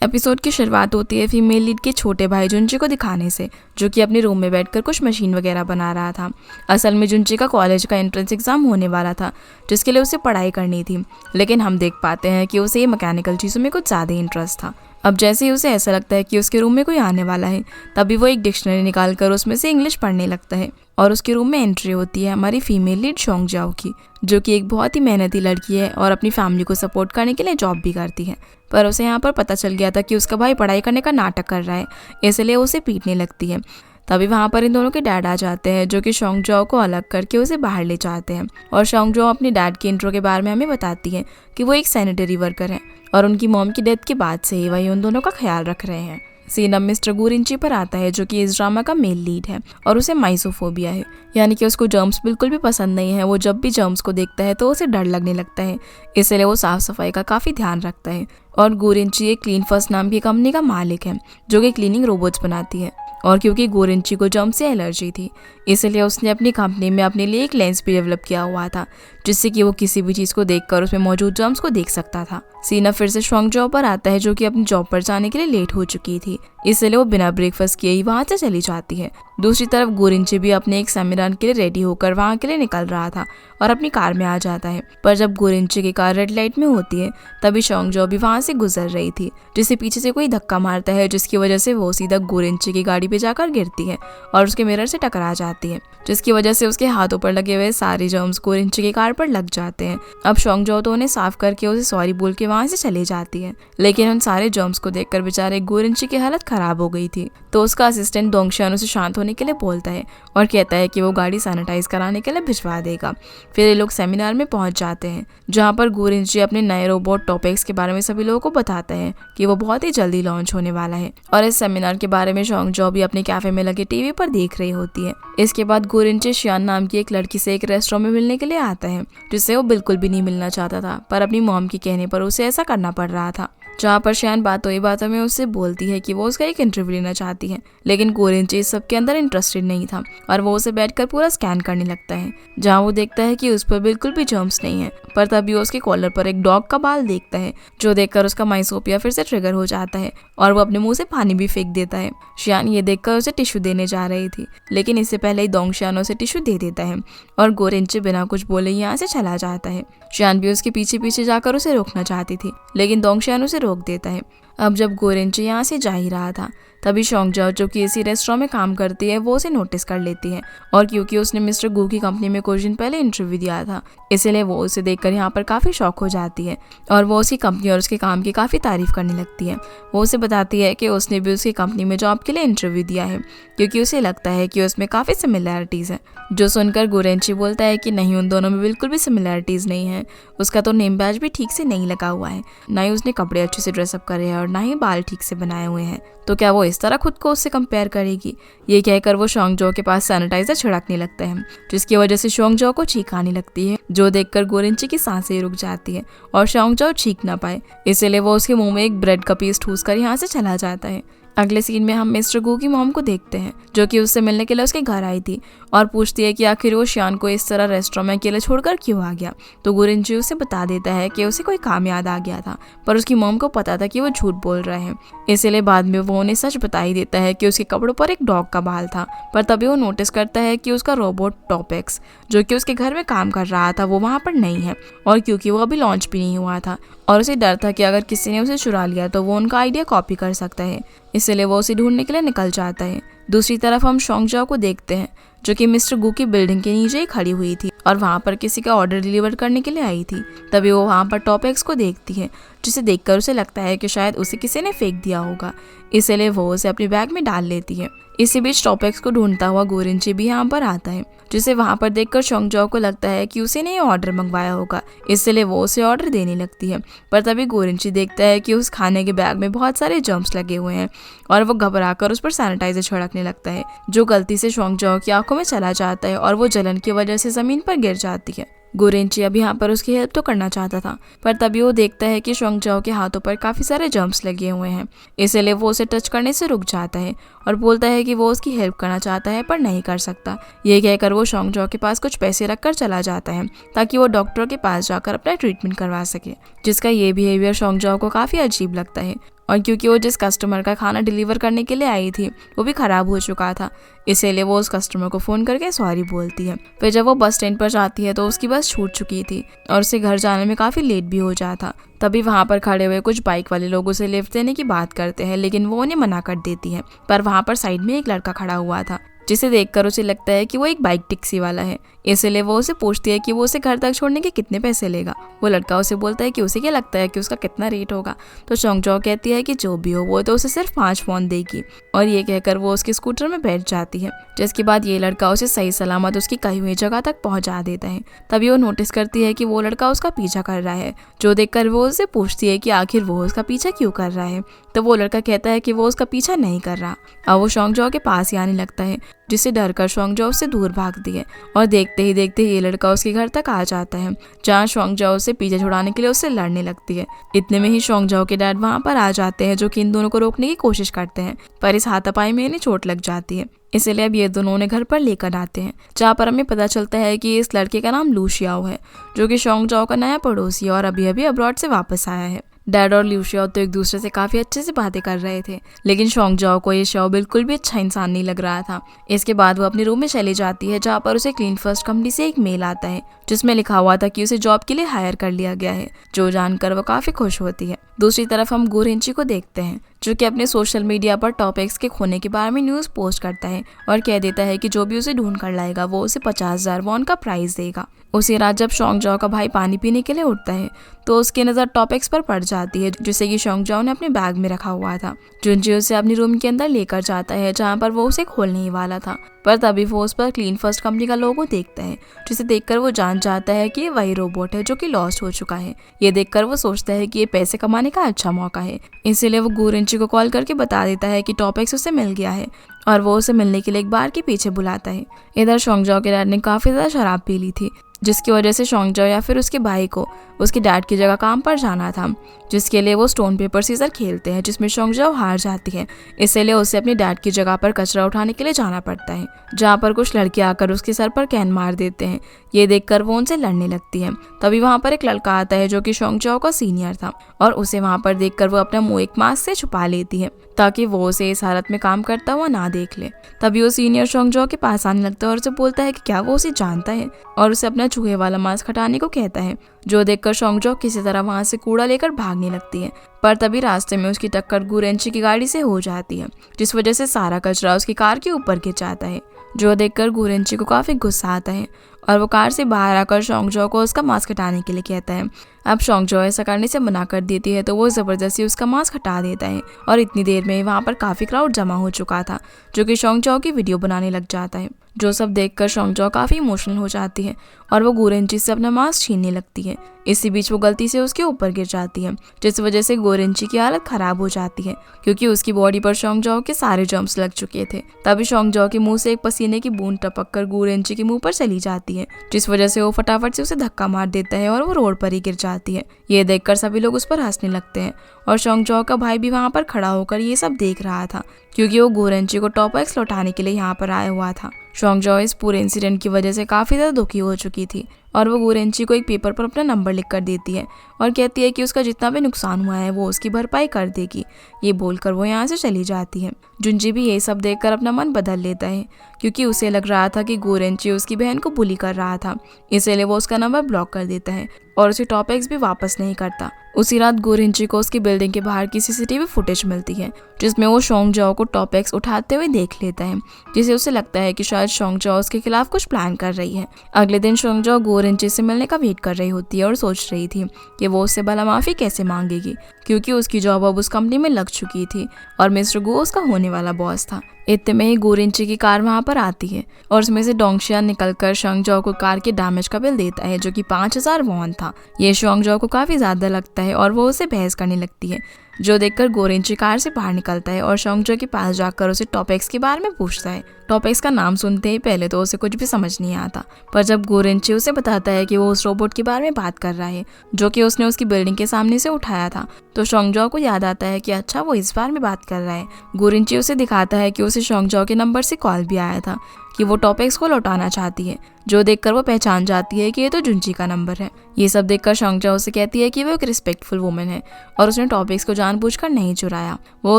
Episode की शुरुआत होती है फीमेल लीड के छोटे भाई जुंची को दिखाने से, जो कि अपने रूम में बैठकर कुछ मशीन वगैरह बना रहा था। असल में जुंची का कॉलेज का एंट्रेंस एग्जाम होने वाला था, जिसके लिए उसे पढ़ाई करनी थी, लेकिन हम देख पाते हैं कि उसे ये मैकेनिकल चीज़ों में कुछ ज़्यादा इंटरेस्ट था। अब जैसे ही उसे ऐसा लगता है कि उसके रूम में कोई आने वाला है, तभी वो एक डिक्शनरी निकाल कर उसमें से इंग्लिश पढ़ने लगता है और उसके रूम में एंट्री होती है हमारी फीमेल लीड शोंग जाओ की, जो कि एक बहुत ही मेहनती लड़की है और अपनी फैमिली को सपोर्ट करने के लिए जॉब भी करती है। पर उसे यहाँ पर पता चल गया था कि उसका भाई पढ़ाई करने का नाटक कर रहा है, इसलिए उसे पीटने लगती है। तभी वहाँ पर इन दोनों के डैड आ जाते हैं, जो कि शोंग जाओ को अलग करके उसे बाहर ले जाते हैं। और शोंग जाओ अपने डैड के इंट्रो के बारे में हमें बताती है कि वो एक सैनिटरी वर्कर है और उनकी मॉम की डेथ के बाद से ही वही उन दोनों का ख्याल रख रहे हैं। सीन अब मिस्टर गू रिंची पर आता है, जो कि इस ड्रामा का मेल लीड है और उसे माइसोफोबिया है, यानी कि उसको जर्म्स बिल्कुल भी पसंद नहीं है। वो जब भी जर्म्स को देखता है तो उसे डर लगने लगता है, इसलिए वो साफ सफाई का काफ़ी ध्यान रखता है। और गू रिंची एक क्लीन फर्स्ट नाम की कंपनी का मालिक है, जो कि क्लीनिंग रोबोट्स बनाती है। और क्योंकि गू रिंची को जर्म से एलर्जी थी, इसलिए उसने अपनी कंपनी में अपने लिए एक लेंस भी डेवलप किया हुआ था, जिससे कि वो किसी भी चीज़ को देखकर उसमें मौजूद जर्म्स को देख सकता था। सीना फिर से शोंग जाओ पर आता है, जो कि अपनी जॉब पर जाने के लिए लेट हो चुकी थी, इसलिए वो बिना ब्रेकफास्ट किए ही वहाँ से चली जाती है। दूसरी तरफ गू रिंची भी अपने एक सेमिनार के लिए रेडी होकर वहाँ के लिए निकल रहा था और अपनी कार में आ जाता है। पर जब गू रिंची की कार रेड लाइट में होती है, तभी शोंग जाओ भी वहाँ से गुजर रही थी, जिसे पीछे से कोई धक्का मारता है, जिसकी वजह से वो सीधा गू रिंची की गाड़ी पे जाकर गिरती है और उसके मिरर से टकरा जाती है, जिसकी वजह से उसके हाथों पर लगे हुए सारे जर्म्स गू रिंची की कार पर लग जाते हैं। अब शोंग जाओ तो उन्हें साफ करके उसे सॉरी बोल के वहाँ से चली जाती है, लेकिन उन सारे जर्म्स को देखकर बेचारे गू रिंची की हालत खराब हो गई थी। तो उसका असिस्टेंट दोंगशान उसे शांत होने के लिए बोलता है और कहता है कि वो गाड़ी सैनिटाइज कराने के लिए भिजवा देगा। फिर ये लोग सेमिनार में पहुंच जाते हैं, जहां पर गू रिंची अपने नए रोबोट टॉपेक्स के बारे में सभी लोगों को बताता है कि वो बहुत ही जल्दी लॉन्च होने वाला है। और इस सेमिनार के बारे में शोंग जाओ भी अपने कैफे में लगे टीवी पर देख रही होती है। इसके बाद गू रिंची शियान नाम की एक लड़की से एक रेस्टोरेंट में मिलने के लिए आता है, जिससे वो बिल्कुल भी नहीं मिलना चाहता था, पर अपनी मॉम के कहने पर उसे ऐसा करना पड़ रहा था। जहाँ पर शियान बातों ही बातों में उससे बोलती है कि वो उसका एक इंटरव्यू लेना चाहती है, लेकिन गू रिंची इस सब के अंदर इंटरेस्टेड नहीं था और वो उसे बैठकर पूरा स्कैन करने लगता है, जहाँ वो देखता है कि उस पर बिल्कुल भी जर्म्स नहीं है। पर तभी वो उसके कॉलर पर एक डॉग का बाल देखता है, जो देखकर उसका माइसोपिया फिर से ट्रिगर हो जाता है और वो अपने मुंह से पानी भी फेंक देता है। शियान ये देखकर उसे टिश्यू देने जा रही थी, लेकिन इससे पहले ही दोंगशान उसे टिश्यू दे देता है और गू रिंची बिना कुछ बोले यहाँ से चला जाता है। शियान भी उसके पीछे पीछे जाकर उसे रोकना चाहती थी, लेकिन दोंगशान उसे रोक देता है। अब जब गू रिंची यहाँ से जा ही रहा था, तभी शोंग जाओ, जो कि इसी रेस्टोरेंट में काम करती है, वो उसे नोटिस कर लेती है। और क्योंकि उसने मिस्टर गू की कंपनी में कुछ दिन पहले इंटरव्यू दिया था, इसलिए वो उसे देखकर यहाँ पर काफ़ी शॉक हो जाती है और वो उसकी कंपनी और उसके काम की काफ़ी तारीफ करने लगती है। वो उसे बताती है कि उसने भी उसकी कंपनी में जॉब के लिए इंटरव्यू दिया है, क्योंकि उसे लगता है कि उसमें काफ़ी सिमिलैरिटीज़ है। जो सुनकर गू रिंची बोलता है कि नहीं, उन दोनों में बिल्कुल भी सिमिलैरिटीज़ नहीं है। उसका तो नेम बैज भी ठीक से नहीं लगा हुआ है, ना ही उसने कपड़े अच्छे से ड्रेसअप करे हैं और ना ही बाल ठीक से बनाए हुए हैं, तो क्या वो इस तरह खुद को उससे कंपेयर करेगी? ये कहकर वो शोंग जाओ के पास सैनिटाइजर छिड़कने लगता है, जिसकी वजह से शोंग जाओ को छींक आने लगती है, जो देखकर गू रिंची की सांसें रुक जाती है और शोंग जाओ छींक ना पाए, इसलिए वो उसके मुंह में एक ब्रेड का पीस ठूस कर यहाँ से चला जाता है। अगले सीन में हम मिस्टर गू की मॉम को देखते हैं, जो कि उससे मिलने के लिए उसके घर आई थी और पूछती है कि आखिर वो शियान को इस तरह रेस्टोरेंट में अकेले छोड़कर क्यों आ गया। तो गू रिंची उसे बता देता है कि उसे कोई काम याद आ गया था, पर उसकी मॉम को पता था कि वो झूठ बोल रहे हैं, इसलिए बाद में वो उन्हें सच बता ही देता है कि उसके कपड़ों पर एक डॉग का बाल था। पर तभी वो नोटिस करता है कि उसका रोबोट टॉपेक्स, जो कि उसके घर में काम कर रहा था, वो वहाँ पर नहीं है, और क्योंकि वो अभी लॉन्च भी नहीं हुआ था और उसे डर था कि अगर किसी ने उसे चुरा लिया तो वो उनका आइडिया कॉपी कर सकता है, इसलिए वो उसे ढूंढने के लिए निकल जाता है। दूसरी तरफ हम शोंग जाओ को देखते हैं, जो कि मिस्टर गू की बिल्डिंग के नीचे ही खड़ी हुई थी और वहाँ पर किसी का ऑर्डर डिलीवर करने के लिए आई थी। तभी वो वहाँ पर टॉपेक्स को देखती है, जिसे देखकर उसे लगता है कि शायद उसे किसी ने फेंक दिया होगा, इसलिए वो उसे अपने बैग में डाल लेती है। इसी बीच टॉपेक्स को ढूंढता हुआ गू रिंची भी यहाँ पर आता है, जिसे वहाँ पर देखकर शोंग जाओ को लगता है कि उसे ने ऑर्डर मंगवाया होगा, इसलिए वो उसे ऑर्डर देने लगती है। पर तभी गू रिंची देखता है कि उस खाने के बैग में बहुत सारे जर्म्स लगे हुए हैं और वो घबराकर उस पर सैनिटाइजर छिड़कने लगता है, जो गलती से शोंग जाओ की आंखों में चला जाता है और वो जलन की वजह से जमीन पर गिर जाती है। गू रिंची अब यहाँ पर उसकी हेल्प तो करना चाहता था, पर तभी वो देखता है कि शोंग जाओ के हाथों पर काफ़ी सारे जर्म्स लगे हुए हैं, इसलिए वो उसे टच करने से रुक जाता है और बोलता है कि वो उसकी हेल्प करना चाहता है पर नहीं कर सकता। ये कहकर वो शोंग जाओ के पास कुछ पैसे रखकर चला जाता है, ताकि वो डॉक्टर के पास जाकर अपना ट्रीटमेंट करवा सके, जिसका ये बिहेवियर शोंग जाओ को काफ़ी अजीब लगता है और क्योंकि वो जिस कस्टमर का खाना डिलीवर करने के लिए आई थी वो भी ख़राब हो चुका था, इसीलिए वो उस कस्टमर को फ़ोन करके सॉरी बोलती है। फिर जब वो बस स्टैंड पर जाती है तो उसकी बस छूट चुकी थी और उसे घर जाने में काफ़ी लेट भी हो जाता। तभी वहाँ पर खड़े हुए कुछ बाइक वाले लोग उसे लिफ्ट देने की बात करते हैं, लेकिन वो उन्हें मना कर देती है। पर वहाँ पर साइड में एक लड़का खड़ा हुआ था जिसे देखकर उसे लगता है कि वो एक बाइक टैक्सी वाला है, इसलिए वो उसे पूछती है कि वो उसे घर तक छोड़ने के कितने पैसे लेगा। वो लड़का उसे बोलता है कि उसे क्या लगता है कि उसका कितना रेट होगा। तो चोंगजो कहती है कि जो भी हो वो तो उसे सिर्फ 5 वॉन देगी, और ये कहकर वो उसके स्कूटर में बैठ जाती है, जिसके बाद ये लड़का उसे सही सलामत उसकी कही हुई जगह तक पहुंचा देता है। तभी वो नोटिस करती है कि वो लड़का उसका पीछा कर रहा है, जो देखकर वो उससे पूछती है कि आखिर वो उसका पीछा क्यों कर रहा है। तो वो लड़का कहता है कि वो उसका पीछा नहीं कर रहा। अब वो चोंगजो के पास ही आने लगता है, जिससे डरकर चोंगजो उससे दूर भागती है, और देखते ही देखते ये लड़का उसके घर तक आ जाता है, जहाँ चोंगजो उसे पीछे छुड़ाने के लिए उससे लड़ने लगती है। इतने में ही चोंगजो के डैड वहाँ पर आ जाते हैं, जो कि इन दोनों को रोकने की कोशिश करते हैं, पर इस हाथापाई में इन्हें चोट लग जाती है। इसलिए अब ये दोनों उन्हें घर पर लेकर आते हैं, जहाँ पर हमें पता चलता है कि इस लड़के का नाम लूशियाओ है, जो कि चोंगजो का नया पड़ोसी है और अभी अभी अब्रॉड से वापस आया है। डैड और लूशियाओ तो एक दूसरे से काफ़ी अच्छे से बातें कर रहे थे, लेकिन चोंगजो को ये शो बिल्कुल भी अच्छा इंसान नहीं लग रहा था। इसके बाद वो अपने रूम में चली जाती है, जहाँ पर उसे क्लीन फर्स्ट कंपनी से एक मेल आता है, जिसमें लिखा हुआ था कि उसे जॉब के लिए हायर कर लिया गया है, जो जानकर वो काफ़ी खुश होती है। दूसरी तरफ हम गोरेंची को देखते हैं, जो कि अपने सोशल मीडिया पर टॉप एक्स के खोने के बारे में न्यूज़ पोस्ट करता है और कह देता है कि जो भी उसे ढूंढ कर लाएगा वो उसे 50,000 वॉन का प्राइस देगा। उसी रात जब चोंगजो का भाई पानी पीने के लिए उठता है तो उसकी नज़र टॉप एक्स पर पड़ जाती है, जिसे कि चोंगजो ने अपने बैग में रखा हुआ था। जुनजी उसे अपनी रूम के अंदर लेकर जाता है, जहाँ पर वो उसे खोलने ही वाला था, पर तभी वो उस पर क्लीन फर्स्ट कंपनी का लोगो देखता है, जिसे देखकर वो जान जाता है कि ये वही रोबोट है जो कि लॉस्ट हो चुका है। ये देखकर वो सोचता है कि ये पैसे कमाने का अच्छा मौका है, इसीलिए वो गोरेंची को कॉल करके बता देता है कि टॉप एक्स उसे मिल गया है और वो उसे मिलने के लिए एक बार के पीछे बुलाता है। इधर चोंगजो के डैड ने काफ़ी ज़्यादा शराब पी ली थी, जिसकी वजह से चोंगजो या फिर उसके भाई को उसके डैड की जगह काम पर जाना था, जिसके लिए वो स्टोन पेपर सीजर खेलते हैं, जिसमें चोंगजो हार जाती है। इसलिए उसे अपनी डैड की जगह पर कचरा उठाने के लिए जाना पड़ता है, जहाँ पर कुछ लड़के आकर उसके सर पर कैन मार देते हैं। ये देखकर वो उनसे लड़ने लगती है। तभी वहाँ पर एक लड़का आता है जो कि चोंगजो का सीनियर था, और उसे वहाँ पर देखकर वो अपना मुंह एक मास्क से छुपा लेती है, ताकि वो उसे इस हालत में काम करता हुआ ना देख ले। तभी वो सीनियर चोंगजो के पास आने लगता है और उसे बोलता है कि क्या वो उसे जानता है, और उसे अपना चूहे वाला मास्क हटाने को कहता है, जो देखकर चोंगजो किसी तरह वहां से कूड़ा लेकर भागने लगती है। पर तभी रास्ते में उसकी टक्कर गोरेंची की गाड़ी से हो जाती है, जिस वजह से सारा कचरा उसकी कार के ऊपर गिर जाता है, जो देखकर गोरेंची को काफी गुस्सा आता है और वो कार से बाहर आकर चोंगजो को उसका मास्क हटाने के लिए कहता है। अब चोंगजो ऐसा करने से मना कर देती है, तो वो जबरदस्ती उसका मास्क हटा देता है, और इतनी देर में वहाँ पर काफी क्राउड जमा हो चुका था, जो कि चोंगजो की वीडियो बनाने लग जाता है, जो सब देखकर चोंगजो काफी इमोशनल हो जाती है और वो गोरेंची से अपना मास्क छीनने लगती है। इसी बीच वो गलती से उसके ऊपर गिर जाती है, जिस वजह से गोरेंची की हालत खराब हो जाती है, क्योंकि उसकी बॉडी पर चोंगजो के सारे जर्म्स लग चुके थे। तभी चोंगजो के मुंह से एक पसीने की बूंद टपक कर गोरेंची के मुंह पर चली जाती है, जिस वजह से वो फटाफट से उसे धक्का मार देता है और वो रोड पर ही गिर जाती है। ये देखकर सभी लोग उस पर हंसने लगते हैं, और चोंगजो का भाई भी वहाँ पर खड़ा होकर ये सब देख रहा था, क्योंकि वो गोरेंची को टॉप एक्स लौटाने के लिए यहाँ पर आया हुआ था। चोंगजो इस पूरे इंसिडेंट की वजह से काफ़ी ज़्यादा दुखी हो चुकी थी, और वो गोरेंची को एक पेपर पर अपना नंबर लिख कर देती है और कहती है कि उसका जितना भी नुकसान हुआ है वो उसकी भरपाई कर देगी। ये बोलकर वो यहाँ से चली जाती है। जुंजी भी ये सब देखकर अपना मन बदल लेता है, क्योंकि उसे लग रहा था कि गोरेंची उसकी बहन को बुली कर रहा था, इसीलिए वो उसका नंबर ब्लॉक कर देता है और उसे टॉप एक्स भी वापस नहीं करता। उसी रात गोरेंची को उसकी बिल्डिंग के बाहर की सीसीटीवी फुटेज मिलती है, जिसमें वो चोंगजो को टॉप एक्स उठाते हुए देख लेता है, जिसे उसे लगता है कि शायद चोंगजो उसके खिलाफ कुछ प्लान कर रही है। अगले दिन चोंगजो गोरेंची से मिलने का वेट कर रही होती है और सोच रही थी कि वो उससे भला माफ़ी कैसे मांगेगी, क्योंकि उसकी जॉब अब उस कंपनी में लग चुकी थी और मिस्टर गो उसका होने वाला बॉस था। इतने में ही गोरेंची की कार वहाँ पर आती है और उसमें से डोंगशिया निकलकर चोंगजो को कार के डैमेज का बिल देता है, जो कि 5,000 वॉन था। ये चोंगजो को काफ़ी ज़्यादा लगता है और वो उसे बहस करने लगती है, जो देखकर गोरेंची कार से बाहर निकलता है और चोंगजो के पास जाकर उसे टॉप एक्स के बारे में पूछता है। टॉप एक्स का नाम सुनते ही पहले तो उसे कुछ भी समझ नहीं आता, पर जब गोरेंची उसे बताता है कि वो उस रोबोट के बारे में बात कर रहा है जो कि उसने उसकी बिल्डिंग के सामने से उठाया था, तो चोंगजो को याद आता है कि अच्छा वो इस बारे में बात कर रहा है। गोरेंची उसे दिखाता है कि उसे चोंगजो के नंबर से कॉल भी आया था, कि वो टॉपिक्स को लौटाना चाहती है, जो देखकर वो पहचान जाती है कि ये तो जुंची का नंबर है। ये सब देखकर शोंगजाओ उसे कहती है कि वो एक रिस्पेक्टफुल वुमन है और उसने टॉपिक्स को जानबूझकर नहीं चुराया, वो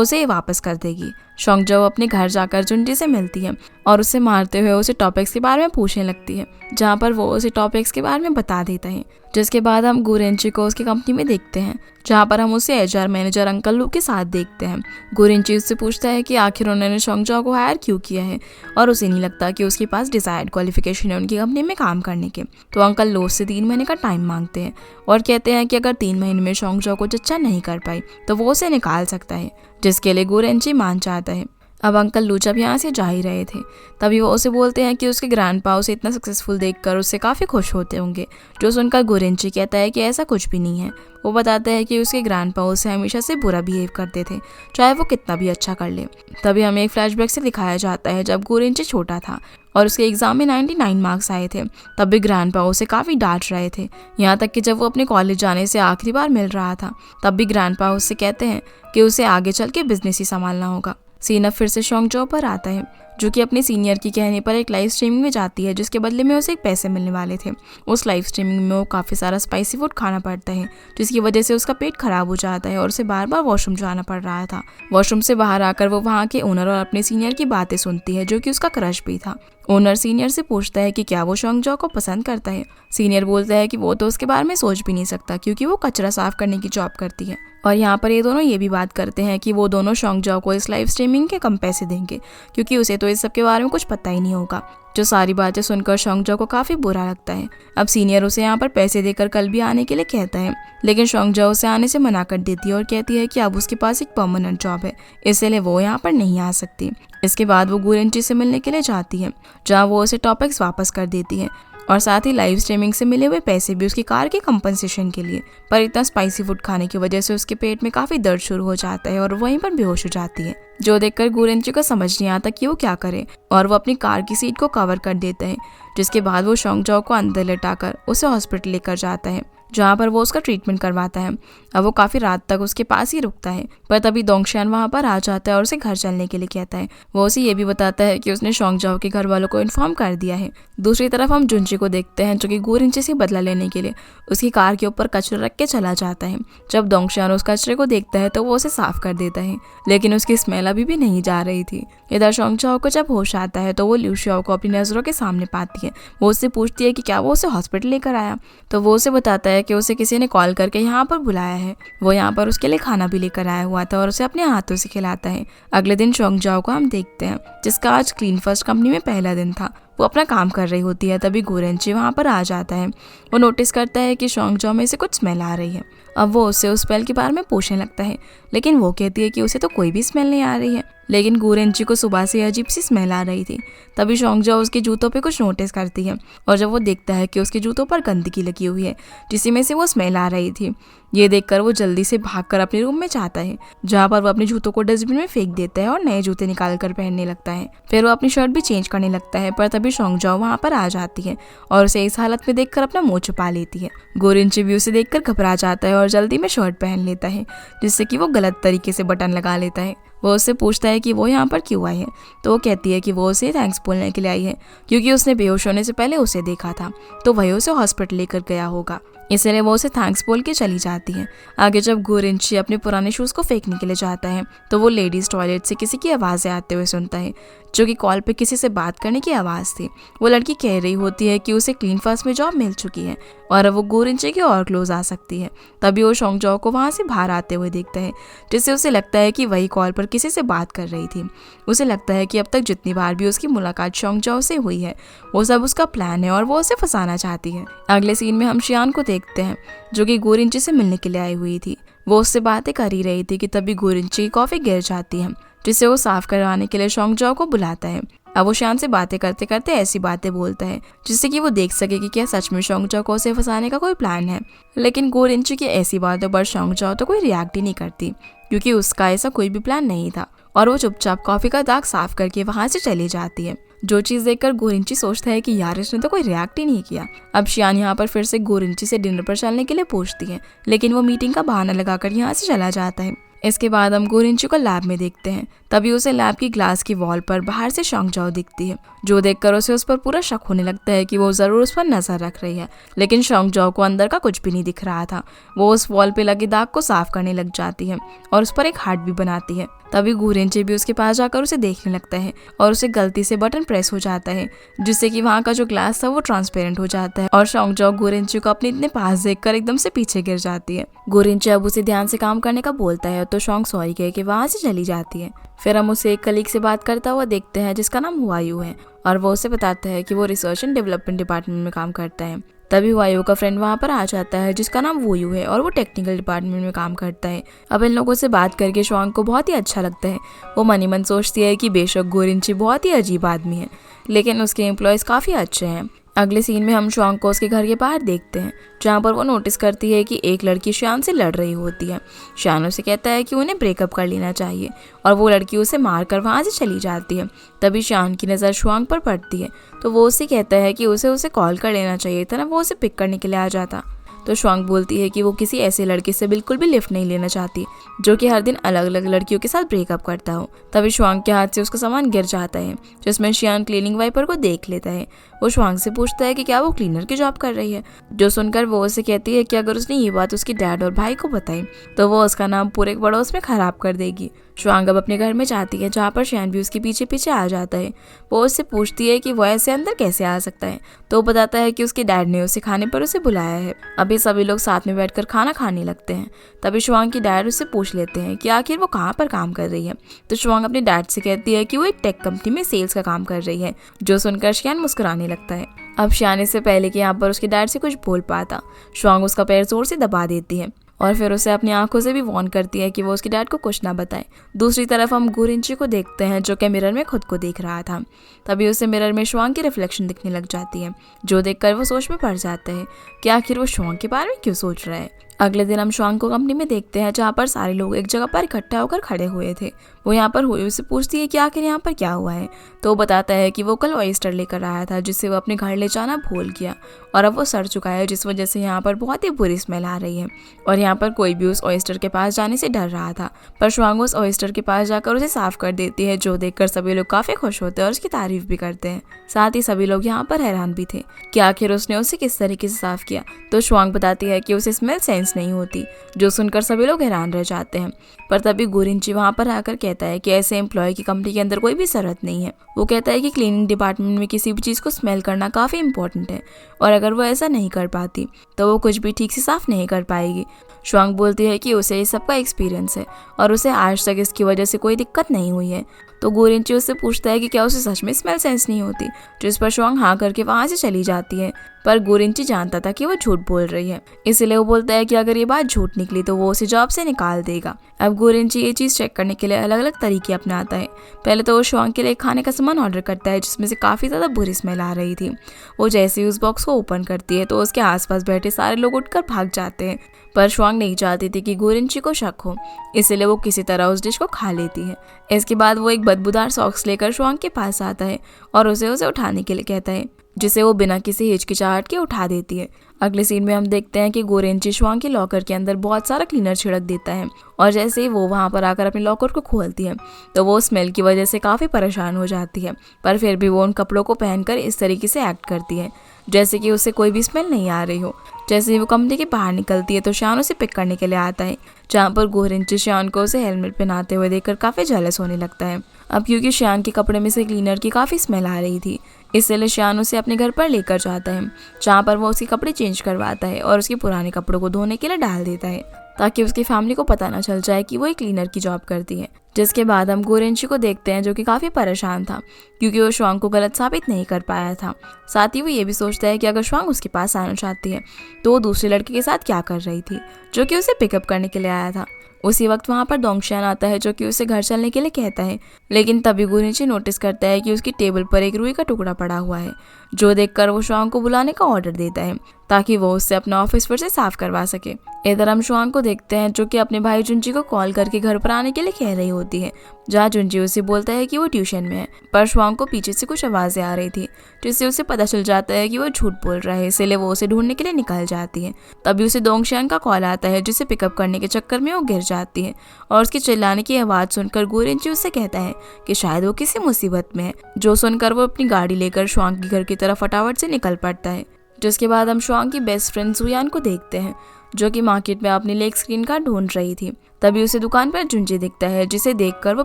उसे वापस कर देगी। शोंगजाओ अपने घर जाकर जुंजी से मिलती है और उसे मारते हुए उसे टॉपिक्स के बारे में पूछने लगती है, जहाँ पर वो उसे टॉपिक्स के बारे में बता देता है। जिसके बाद हम गुरेंची को उसकी कंपनी में देखते हैं, जहाँ पर हम उसे एचआर मैनेजर अंकल लू के साथ देखते हैं। गुरेंची उससे पूछता है कि आखिर उन्होंने शोंगजाओ को हायर क्यों किया है और उसे नहीं लगता कि उसके पास डिजायर्ड क्वालिफिकेशन है उनकी कंपनी में काम करने के। तो अंकल लो से 3 महीने का टाइम मांगते हैं और कहते हैं कि अगर 3 महीने में शोंगजाओ को अच्छा नहीं कर पाई तो वो उसे निकाल सकता है, जिसके लिए गुरेंची मान चाहता है। अब अंकल लू जब यहाँ से जा ही रहे थे, तभी वो उसे बोलते हैं कि उसके ग्रैंडपा उसे इतना सक्सेसफुल देखकर उससे काफ़ी खुश होते होंगे, जो सुनकर गुरेंची कहता है कि ऐसा कुछ भी नहीं है। वो बताता है कि उसके ग्रैंडपा उसे हमेशा से बुरा बिहेव करते थे, चाहे वो कितना भी अच्छा कर ले। तभी हमें एक फ्लैशबैक से दिखाया जाता है जब गुरेंची छोटा था और उसके एग्जाम में 99 मार्क्स आए थे। तब भी ग्रैंडपा उसे काफ़ी डांट रहे थे, यहाँ तक कि जब वो अपने कॉलेज जाने से आखिरी बार मिल रहा था, तब भी ग्रैंडपा उससे कहते हैं कि उसे आगे चल के बिजनेस ही संभालना होगा। सीन अब फिर से शोंगजाओ पर आता है, जो कि अपने सीनियर की कहने पर एक लाइव स्ट्रीमिंग में जाती है, जिसके बदले में उसे एक पैसे मिलने वाले थे। उस लाइव स्ट्रीमिंग में वो काफ़ी सारा स्पाइसी फूड खाना पड़ता है, जिसकी वजह से उसका पेट खराब हो जाता है और उसे बार बार वॉशरूम जाना पड़ रहा था। वॉशरूम से बाहर आकर वो वहाँ के ओनर और अपने सीनियर की बातें सुनती है, जो कि उसका क्रश भी था। ओनर सीनियर से पूछता है कि क्या वो शोंगजाओ को पसंद करता है। सीनियर बोलता है कि वो तो उसके बारे में सोच भी नहीं सकता, क्योंकि वो कचरा साफ करने की जॉब करती है। और यहाँ पर ये दोनों ये भी बात करते हैं कि वो दोनों शोंगजाओ को इस लाइव स्ट्रीमिंग के कम पैसे देंगे, क्योंकि उसे तो इस सब के बारे में कुछ पता ही नहीं होगा। जो सारी बातें सुनकर शोंगजाओ को काफ़ी बुरा लगता है। अब सीनियर उसे यहाँ पर पैसे देकर कल भी आने के लिए कहता है, लेकिन शोंगजाओ उसे आने से मना कर देती है और कहती है कि अब उसके पास एक परमानेंट जॉब है, इसलिए वो यहाँ पर नहीं आ सकती। इसके बाद वो गुरेंची से मिलने के लिए जाती है, जहाँ वो उसे टॉपिक्स वापस कर देती है और साथ ही लाइव स्ट्रीमिंग से मिले हुए पैसे भी उसकी कार के कंपनसेशन के लिए। पर इतना स्पाइसी फूड खाने की वजह से उसके पेट में काफ़ी दर्द शुरू हो जाता है और वहीं पर बेहोश हो जाती है, जो देखकर गुरेंची को समझ नहीं आता कि वो क्या करे और वो अपनी कार की सीट को कवर कर देता है। जिसके बाद वो शोंगजाओ को अंदर लेटाकर उसे हॉस्पिटल लेकर जाता है, जहाँ पर वो उसका ट्रीटमेंट करवाता है। अब वो काफ़ी रात तक उसके पास ही रुकता है, पर तभी दोंगशियान वहाँ पर आ जाता है और उसे घर चलने के लिए कहता है। वो उसे ये भी बताता है कि उसने शोंगजाओ के घर वालों को इन्फॉर्म कर दिया है। दूसरी तरफ हम जुंची को देखते हैं, जो कि गुरेंची से बदला लेने के लिए उसकी कार के ऊपर कचरा रख के चला जाता है। जब दोंगशियान उस कचरे को देखता है तो वो उसे साफ कर देता है, लेकिन उसकी स्मेल अभी भी नहीं जा रही थी। इधर शोंगजाओ को जब होश आता है तो वो ल्यूशियाओ को अपनी नज़रों के सामने पाती है। वो उससे पूछती है कि क्या वो उसे हॉस्पिटल लेकर आया, तो वो उसे बताता है कि उसे किसी ने कॉल करके यहाँ पर बुलाया है। वो यहाँ पर उसके लिए खाना भी लेकर आया हुआ था और उसे अपने हाथों से खिलाता है। अगले दिन शोंगजाओ को हम देखते हैं, जिसका आज क्लीन फर्स्ट कंपनी में पहला दिन था। वो अपना काम कर रही होती है, तभी गुरेंची वहाँ पर आ जाता है। वो नोटिस करता है कि शोंगजाओ में से कुछ स्मेल आ रही है। अब वो उससे उस स्मेल के बारे में पूछने लगता है, लेकिन वो कहती है कि उसे तो कोई भी स्मेल नहीं आ रही है। लेकिन गुरेंची को सुबह से अजीब सी स्मेल आ रही थी। तभी शोंगजाओ उसके जूतों पे कुछ नोटिस करती है और जब वो देखता है कि उसके जूतों पर गंदगी लगी हुई है, जिसी में से वो स्मेल आ रही थी, ये देखकर वो जल्दी से भागकर अपने रूम में जाता है, जहाँ पर वो अपने जूतों को डस्टबिन में फेंक देता है और नए जूते निकाल कर पहनने लगता है। फिर वो अपनी शर्ट भी चेंज करने लगता है, पर तभी शोंगजाओ वहाँ पर आ जाती है और उसे इस हालत में देखकर अपना मुंह छुपा लेती है। गुरेंची भी उसे देखकर घबरा जाता है और जल्दी में शर्ट पहन लेता है, जिससे कि वो गलत तरीके से बटन लगा लेता है। वो उससे पूछता है कि वो यहाँ पर क्यों आई है, तो वो कहती है कि वो उसे थैंक्स बोलने के लिए आई है, क्योंकि उसने बेहोश होने से पहले उसे देखा था, तो वही उसे हॉस्पिटल लेकर गया होगा, इसलिए वो उसे थैंक्स बोल के चली जाती है। आगे जब गुरेंची अपने पुराने शूज़ को फेंकने के लिए जाता है, तो वो लेडीज़ टॉयलेट से किसी की आवाज़ें आते हुए सुनता है, जो कि कॉल पे किसी से बात करने की आवाज़ थी। वो लड़की कह रही होती है कि उसे क्लीन फर्स्ट में जॉब मिल चुकी है और अब वो गुरेंची की और क्लोज आ सकती है। तभी वो शोंगजाओ को वहाँ से बाहर आते हुए देखता है, जिससे उसे लगता है कि वही कॉल पर किसी से बात कर रही थी। उसे लगता है कि अब तक जितनी बार भी उसकी मुलाकात शोंगजाओ से हुई है, वो सब उसका प्लान है और वो उसे फंसाना चाहती है। अगले सीन में हम शियान को देखते हैं, जो कि गुरेंची से मिलने के लिए आई हुई थी। वो उससे बातें कर ही रही थी कि तभी गुरेंची की कॉफ़ी गिर जाती है, जिसे वो साफ करवाने के लिए शोंगजाओ को बुलाता है। अब वो शियान से बातें करते करते ऐसी बातें बोलता है, जिससे कि वो देख सके कि क्या सच में शोंगजाओ को उसे फंसाने का कोई प्लान है। लेकिन गुरेंची की ऐसी बातों पर शोंगजाओ तो कोई रिएक्ट ही नहीं करती, क्योंकि उसका ऐसा कोई भी प्लान नहीं था और वो चुपचाप कॉफ़ी का दाग साफ करके वहाँ से चली जाती है। जो चीज़ देखकर गुरेंची सोचता है कि यार इसने तो कोई रिएक्ट ही नहीं किया। अब शियान यहाँ पर फिर से गुरेंची से डिनर पर चलने के लिए पूछती है, लेकिन वो मीटिंग का बहाना लगाकर यहाँ से चला जाता है। इसके बाद हम गोरिंची को लैब में देखते हैं। तभी उसे लैब की ग्लास की वॉल पर बाहर से शॉन्गजाओ दिखती है, जो देखकर उसे उस पर पूरा शक होने लगता है कि वो जरूर उस पर नजर रख रही है। लेकिन शॉन्गजाओ को अंदर का कुछ भी नहीं दिख रहा था। वो उस वॉल पे लगे दाग को साफ करने लग जाती है और उस पर एक हार्ट भी बनाती है। तभी गोरिंची भी उसके पास जाकर उसे देखने लगता है और उसे गलती से बटन प्रेस हो जाता है, जिससे कि वहाँ का जो ग्लास था वो ट्रांसपेरेंट हो जाता है और शॉन्गजाओ गोरिंची को अपने इतने पास देखकर एकदम से पीछे गिर जाती है। गोरिंची अब उसे ध्यान से काम करने का बोलता है तो शॉन्ग सॉरी कह के वहाँ से चली जाती है। फिर हम उसे एक कलीग से बात करता हुआ देखते हैं जिसका नाम हुआयू है और वो उसे बताता है कि वो रिसर्च एंड डेवलपमेंट डिपार्टमेंट में काम करता है। तभी हुआयू का फ्रेंड वहाँ पर आ जाता है जिसका नाम वोयू है और वो टेक्निकल डिपार्टमेंट में काम करता है। अब इन लोगों से बात करके शॉन्ग को बहुत ही अच्छा लगता है। वो मन ही मन सोचती है कि बेशक गोरिंची बहुत ही अजीब आदमी है, लेकिन उसके एम्प्लॉयज़ काफ़ी अच्छे हैं। अगले सीन में हम शॉन्ग को उसके घर के बाहर देखते हैं, जहाँ पर वो नोटिस करती है कि एक लड़की श्यान से लड़ रही होती है। श्यान उसे कहता है कि उन्हें ब्रेकअप कर लेना चाहिए और वो लड़की उसे मारकर वहाँ से चली जाती है। तभी श्यान की नज़र शुआंग पर पड़ती है तो वो उसे कहता है कि उसे कॉल कर लेना चाहिए था ना, वो उसे पिक करने के लिए आ जाता। तो शुआंग बोलती है कि वो किसी ऐसे लड़के से बिल्कुल भी लिफ्ट नहीं लेना चाहती जो कि हर दिन अलग अलग लड़कियों के साथ ब्रेकअप करता हो। तभी शुआंग के हाथ से उसका सामान गिर जाता है, जिसमें श्यान क्लीनिंग वाइपर को देख लेता है। वो शुआंग से पूछता है कि क्या वो क्लीनर की जॉब कर रही है, जो सुनकर वो उसे कहती है कि अगर उसने ये बात उसके डैड और भाई को बताई तो वो उसका नाम पूरे पड़ोस में खराब कर देगी। शुआंग अब अपने घर में जाती है, जहाँ पर श्यान भी उसके पीछे पीछे आ जाता है। वो उससे पूछती है कि वो ऐसे अंदर कैसे आ सकता है, तो वो बताता है कि उसके डैड ने उसे खाने पर उसे बुलाया है। अभी सभी लोग साथ में बैठकर खाना खाने लगते हैं। तभी शुआंग की डैड उससे पूछ लेते हैं कि आखिर वो कहाँ पर काम कर रही है। तो शुआंग अपने डैड से कहती है कि वो एक टेक कंपनी में सेल्स का काम कर रही है, जो सुनकर श्यान मुस्कुराने लगता है। अब श्यान इससे पहले कि यहाँ पर उसके डैड से कुछ बोल पाता, शुआंग उसका पैर जोर से दबा देती है और फिर उसे अपनी आंखों से भी वार्न करती है कि वो उसके डैड को कुछ ना बताए। दूसरी तरफ हम गोरिंची को देखते हैं जो कि मिरर में खुद को देख रहा था। तभी उसे मिरर में शुआंग की रिफ्लेक्शन दिखने लग जाती है, जो देखकर वो सोच में पड़ जाता है कि आखिर वो शुआंग के बारे में क्यों सोच रहा है। अगले दिन हम शुआंग को कंपनी में देखते हैं, जहाँ पर सारे लोग एक जगह पर इकट्ठा होकर खड़े हुए थे। वो यहाँ पर हुए उससे पूछती है कि आखिर यहाँ पर क्या हुआ है, तो वो बताता है कि वो कल ऑयस्टर लेकर आया था जिससे वो अपने घर ले जाना भूल गया और अब वो सड़ चुका है, जिस वजह से यहाँ पर बहुत ही बुरी स्मेल आ रही है और यहाँ पर कोई भी उस ऑयस्टर के पास जाने से डर रहा था। पर शुआंग उस ऑयस्टर के पास जाकर उसे साफ कर देती है, जो देखकर सभी लोग काफी खुश होते हैं और उसकी तारीफ भी करते हैं। साथ ही सभी लोग यहाँ पर हैरान भी थे कि आखिर उसने उसे किस तरीके से साफ किया। तो शुआंग बताती है कि उसे स्मेल सेंस नहीं होती, जो सुनकर सभी लोग हैरान रह जाते हैं। पर तभी गोरिंची वहाँ पर आकर कहता है कि ऐसे एम्प्लॉय की कंपनी के अंदर कोई भी जरूरत नहीं है। वो कहता है कि क्लीनिंग डिपार्टमेंट में किसी भी चीज़ को स्मेल करना काफ़ी इंपॉर्टेंट है और अगर वो ऐसा नहीं कर पाती तो वो कुछ भी ठीक से साफ नहीं कर पाएगी। शुआंग बोलती है कि उसे इस सब का एक्सपीरियंस है और उसे आज तक इसकी वजह से कोई दिक्कत नहीं हुई है। तो गोरिंची उससे पूछता है कि क्या उसे सच में स्मेल सेंस नहीं होती, जिस पर शुआंग हाँ करके वहाँ से चली जाती है। पर गोरिंची जानता था कि वो झूठ बोल रही है, इसलिए वो बोलता है कि अगर ये बात झूठ निकली तो वो उसे जॉब से निकाल देगा। अब गोरिंची ये चीज़ चेक करने के लिए अलग अलग तरीके अपनाता है। पहले तो वो शुआंग के लिए खाने का सामान ऑर्डर करता है, जिसमें से काफ़ी ज़्यादा बुरी स्मेल आ रही थी। वो जैसे ही उस बॉक्स को ओपन करती है तो उसके आसपास बैठे सारे लोग उठकर भाग जाते हैं। पर शुआंग नहीं चाहती थी कि गोरिंची को शक हो, इसलिए वो किसी तरह उस डिश को खा लेती है। इसके बाद वो एक बदबूदार सॉक्स लेकर शुआंग के पास आता है और उसे उठाने के लिए कहता है, जिसे वो बिना किसी हिचकिचाहट के उठा देती है। अगले सीन में हम देखते हैं कि गोरिंची शुआंग के लॉकर के अंदर बहुत सारा क्लीनर छिड़क देता है और जैसे ही वो वहाँ पर आकर अपने लॉकर को खोलती है तो वो स्मेल की वजह से काफ़ी परेशान हो जाती है। पर फिर भी वो उन कपड़ों को पहनकर इस तरीके से एक्ट करती है जैसे कि उसे कोई भी स्मेल नहीं आ रही हो। जैसे ही वो कंपनी के बाहर निकलती है तो श्यान उसे पिक करने के लिए आता है, जहाँ पर गोरिंची श्यान को उसे हेलमेट पहनाते हुए देखकर काफ़ी जेलस होने लगता है। अब क्योंकि श्यान के कपड़े में से क्लीनर की काफ़ी स्मेल आ रही थी, इसलिए श्यान उसे अपने घर पर लेकर जाता है, जहाँ पर वो उसके कपड़े चेंज करवाता है और उसके पुराने कपड़ों को धोने के लिए डाल देता है, ताकि उसकी फैमिली को पता ना चल जाए कि वो एक क्लीनर की जॉब करती है। जिसके बाद हम गोरिंची को देखते हैं जो कि काफ़ी परेशान था, क्योंकि वो शुआंग को गलत साबित नहीं कर पाया था। साथ ही वो ये भी सोचता है कि अगर शुआंग उसके पास आना चाहती है तो वो दूसरे लड़के के साथ क्या कर रही थी, जो कि उसे पिकअप करने के लिए आया था। उसी वक्त वहाँ पर दोंगशियान आता है, जो कि उसे घर चलने के लिए कहता है, लेकिन तभी गोरिंची नोटिस करता है कि उसकी टेबल पर एक रुई का टुकड़ा पड़ा हुआ है, जो देखकर वो शुआंग को बुलाने का ऑर्डर देता है ताकि वो उससे अपना ऑफिस फिर से साफ करवा सके। इधर हम शुआंग को देखते हैं जो कि अपने भाई जुंजी को कॉल करके घर पर आने के लिए कह रही होती है, जहाँ जुंजी उसे बोलता है कि वो ट्यूशन में है। पर शुआंग को पीछे से कुछ आवाज़ें आ रही थी, जिससे उसे पता चल जाता है कि वो झूठ बोल रहा है, इसलिए वो उसे ढूंढने के लिए निकल जाती है। तभी उसे दोंगशियान का कॉल आता है, जिसे पिकअप करने के चक्कर में वो गिर जाती है और उसके चिल्लाने की आवाज़ सुनकर गोरेंची उससे कहता है कि शायद वो किसी मुसीबत में है। जो सुनकर वो अपनी गाड़ी लेकर शुआंग के घर की तरफ फटाफट से निकल पड़ता है। जिसके बाद हम शुआंग की बेस्ट फ्रेंड जुयान को देखते हैं, जो कि मार्केट में अपनी लिए एक स्क्रीन कार्ड ढूंढ रही थी। तभी उसे दुकान पर जुंजी दिखता है, जिसे देखकर वो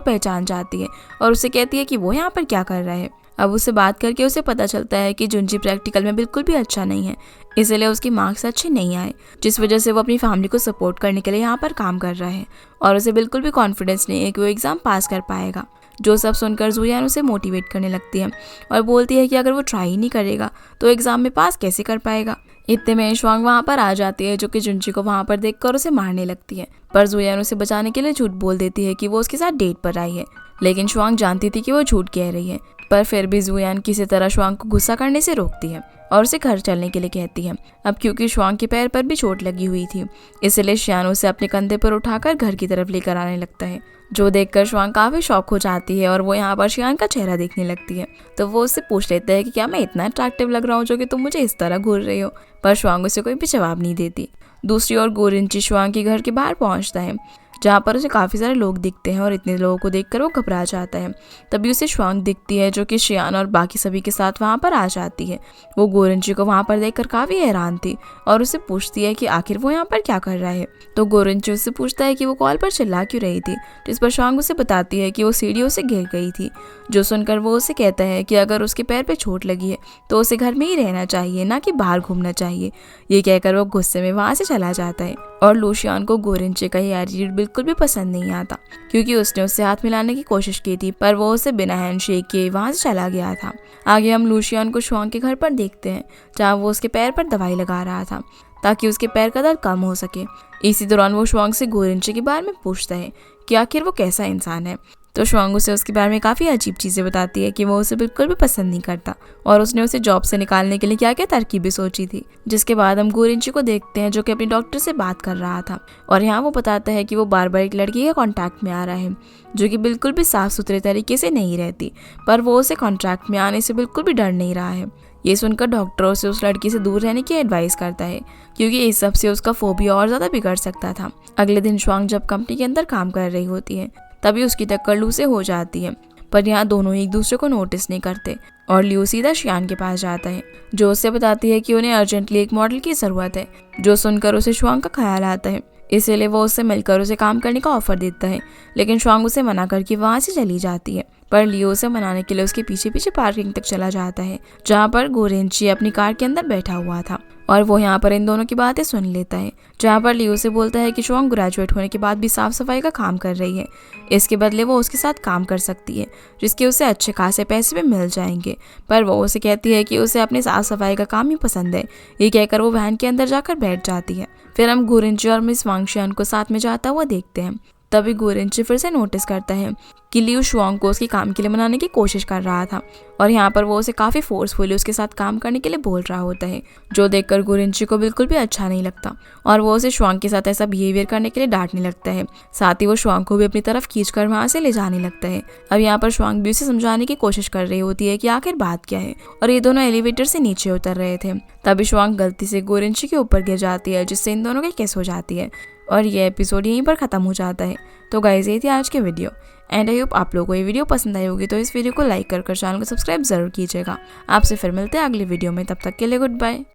पहचान जाती है और उसे कहती है कि वो यहाँ पर क्या कर रहा है। अब उससे बात करके उसे पता चलता है कि जुंजी प्रैक्टिकल में बिल्कुल भी अच्छा नहीं है, इसलिए उसकी मार्क्स अच्छे नहीं आए, जिस वजह से वो अपनी फैमिली को सपोर्ट करने के लिए यहाँ पर काम कर रहा है और उसे बिल्कुल भी कॉन्फिडेंस नहीं है कि वो एग्ज़ाम पास कर पाएगा। जो सब सुनकर जुयान उसे मोटिवेट करने लगती है और बोलती है कि अगर वो ट्राई ही नहीं करेगा तो एग्ज़ाम में पास कैसे कर पाएगा। इतने में शुआंग वहाँ पर आ जाती है, जो कि जुंजी को वहाँ पर देखकर उसे मारने लगती है, पर जुयान उसे बचाने के लिए झूठ बोल देती है कि वो उसके साथ डेट पर आई है। लेकिन शुआंग जानती थी कि वो झूठ कह रही है, पर फिर भी जुयान किसी तरह शुआंग को गुस्सा करने से रोकती है और उसे घर चलने के लिए कहती है। अब क्योंकि शुआंग के पैर पर भी चोट लगी हुई थी, इसलिए शियान उसे अपने कंधे पर उठाकर घर की तरफ लेकर आने लगता है, जो देखकर शुआंग काफ़ी शॉक हो जाती है और वो यहाँ पर शियान का चेहरा देखने लगती है। तो वो उससे पूछ लेता है कि क्या मैं इतना अट्रैक्टिव लग रहा हूँ जो कि तुम मुझे इस तरह घूर रही हो, पर शुआंग उसे कोई भी जवाब नहीं देती। दूसरी ओर गोरिंची शुआंग के घर के बाहर पहुँचता है, जहाँ पर उसे काफ़ी सारे लोग दिखते हैं और इतने लोगों को देखकर वो घबरा जाता है। तभी उसे शुआंग दिखती है, जो कि शियान और बाकी सभी के साथ वहाँ पर आ जाती है। वो गोरिंची को वहाँ पर देखकर काफ़ी हैरान थी और उससे पूछती है कि आखिर वो यहाँ पर क्या कर रहा है। तो गोरिंची उससे पूछता है कि वो कॉल पर चिल्ला क्यों रही थी, जिस पर शुआंग उसे बताती है कि वो सीढ़ियों से गिर गई थी। जो सुनकर वो उसे कहता है कि अगर उसके पैर पर चोट लगी है तो उसे घर में ही रहना चाहिए, ना कि बाहर घूमना चाहिए। ये कहकर वो गुस्से में वहाँ से चला जाता है और लूशियान को गोरिंची का ये एटीट्यूड बिल्कुल भी पसंद नहीं आता, क्योंकि उसने उससे हाथ मिलाने की कोशिश की थी, पर वो उसे बिना हैंडशेक किए वहाँ से चला गया था। आगे हम लूशियान को शुआंग के घर पर देखते हैं, जहाँ वो उसके पैर पर दवाई लगा रहा था ताकि उसके पैर का दर्द कम हो सके। इसी दौरान वो शुआंग से गोरिंची के बारे में पूछता है कि आखिर वो कैसा इंसान है। तो शुआंग उसे उसके बारे में काफ़ी अजीब चीज़ें बताती है कि वो उसे बिल्कुल भी पसंद नहीं करता और उसने उसे जॉब से निकालने के लिए क्या क्या तरकीबें सोची थी। जिसके बाद हम गोरिंची को देखते हैं, जो कि अपनी डॉक्टर से बात कर रहा था और यहाँ वो बताता है कि वो बार बार एक लड़की के कॉन्टैक्ट में आ रहा है, जो कि बिल्कुल भी साफ सुथरे तरीके से नहीं रहती, पर वो उसे कॉन्ट्रैक्ट में आने से बिल्कुल भी डर नहीं रहा है। ये सुनकर डॉक्टर उसे उस लड़की से दूर रहने की एडवाइस करता है, क्योंकि इस सब से उसका फोबिया और ज़्यादा बिगड़ सकता था। अगले दिन शुआंग जब कंपनी के अंदर काम कर रही होती है, तभी उसकी टक्कर लू से हो जाती है, पर यहाँ दोनों एक दूसरे को नोटिस नहीं करते और लियो सीधा शियान के पास जाता है, जो उससे बताती है कि उन्हें अर्जेंटली एक मॉडल की ज़रूरत है। जो सुनकर उसे शुआंग का ख्याल आता है, इसलिए वो उससे मिलकर उसे काम करने का ऑफर देता है, लेकिन शुआंग उसे मना करके वहाँ से चली जाती है। पर लियो उसे मनाने के लिए उसके पीछे पीछे पार्किंग तक चला जाता है, जहाँ पर गोरेंची अपनी कार के अंदर बैठा हुआ था और वो यहाँ पर इन दोनों की बातें सुन लेता है। जहाँ पर लियो से बोलता है कि शुआंग ग्रेजुएट होने के बाद भी साफ सफाई का काम कर रही है, इसके बदले वो उसके साथ काम कर सकती है, जिसके उसे अच्छे खासे पैसे भी मिल जाएंगे। पर वो उसे कहती है कि उसे अपनी साफ सफाई का काम ही पसंद है। ये कहकर वो वैन के अंदर जाकर बैठ जाती है। फिर हम गोरिंची और मिस वांगशियान को साथ में जाता हुआ देखते हैं। तभी गोरिंची फिर से नोटिस करता है कि लियो शुआंग को उसके काम के लिए मनाने की कोशिश कर रहा था और यहाँ पर वो उसे काफ़ी फोर्सफुली उसके साथ काम करने के लिए बोल रहा होता है, जो देखकर गोरिंची को बिल्कुल भी अच्छा नहीं लगता और वो उसे शुआंग के साथ ऐसा बिहेवियर करने के लिए डांटने लगता है। साथ ही वो शुआंग को भी अपनी तरफ खींचकर वहाँ से ले जाने लगता है। अब यहाँ पर शुआंग भी उसे समझाने की कोशिश कर रही होती है कि आखिर बात क्या है, और ये दोनों एलिवेटर से नीचे उतर रहे थे। तभी शुआंग गलती से गोरिंची के ऊपर गिर जाती है, जिससे इन दोनों की किस हो जाती है और ये एपिसोड यहीं पर ख़त्म हो जाता है। तो गाइस, ये थी आज के वीडियो एंड आई होप आप लोगों को ये वीडियो पसंद आई होगी। तो इस वीडियो को लाइक कर चैनल को सब्सक्राइब जरूर कीजिएगा। आपसे फिर मिलते हैं अगली वीडियो में, तब तक के लिए गुड बाय।